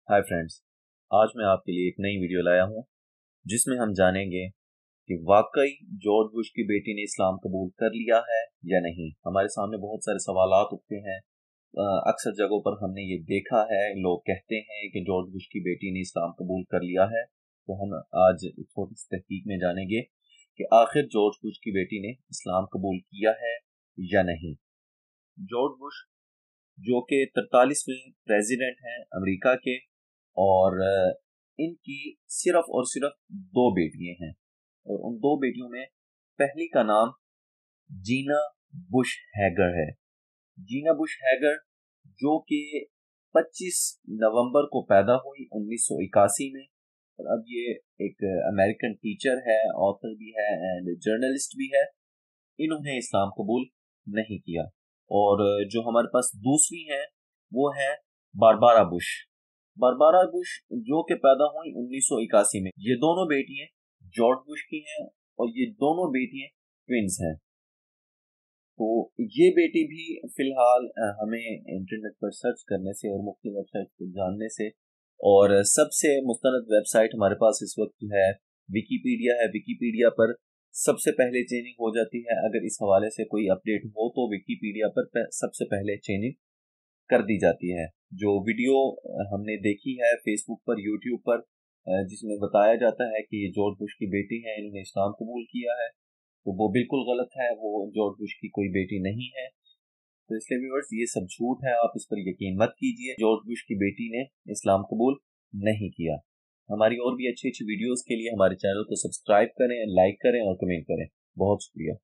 Hi friends, आज मैं आपके लिए एक नई वीडियो लाया हूँ जिसमें हम जानेंगे कि वाकई जॉर्ज बुश की बेटी ने इस्लाम कबूल कर लिया है या नहीं। हमारे सामने बहुत सारे सवालात उठते हैं। अक्सर जगहों पर हमने ये देखा है, लोग कहते हैं कि जॉर्ज बुश की बेटी ने इस्लाम कबूल कर लिया है। तो हम आज छोटी सी तहकीक में जानेंगे कि आखिर जॉर्ज बुश की बेटी ने इस्लाम कबूल किया है या नहीं। जॉर्ज बुश जो कि 43वें प्रेसिडेंट हैं अमेरिका के, और इनकी सिर्फ और सिर्फ 2 बेटियां हैं, और उन 2 बेटियों में पहली का नाम जीना बुश हैगर है। जीना बुश हैगर जो कि 25 नवंबर को पैदा हुई 1981 में, और अब ये एक अमेरिकन टीचर है, ऑथर भी है एंड जर्नलिस्ट भी है। इन्होंने इस्लाम कबूल नहीं किया। और जो हमारे पास दूसरी है वो है बारबारा बुश। बारबारा बुश जो कि पैदा हुई 1981 में। ये दोनों बेटियां जॉर्ज बुश की हैं और ये दोनों बेटियां ट्विंस हैं। तो ये बेटी भी फिलहाल हमें इंटरनेट पर सर्च करने से और मुख्तलिफ वेबसाइट को जानने से, और सबसे मुस्तनद वेबसाइट हमारे पास इस वक्त है विकीपीडिया है। विकीपीडिया पर सबसे पहले चेंजिंग हो जाती है। अगर इस हवाले से कोई अपडेट हो तो विकीपीडिया पर सबसे पहले चेंजिंग कर दी जाती है। जो वीडियो हमने देखी है फेसबुक पर, यूट्यूब पर, जिसमें बताया जाता है कि ये जॉर्ज बुश की बेटी है, इन्होंने इस्लाम कबूल किया है, तो वो बिल्कुल गलत है। वो जॉर्ज बुश की कोई बेटी नहीं है। तो इसलिए व्यूअर्स, ये सब झूठ है, आप इस पर यकीन मत कीजिए। जॉर्ज बुश की बेटी ने इस्लाम कबूल नहीं किया। हमारी और भी अच्छी अच्छी वीडियोस के लिए हमारे चैनल को सब्सक्राइब करें, लाइक करें और कमेंट करें। बहुत शुक्रिया।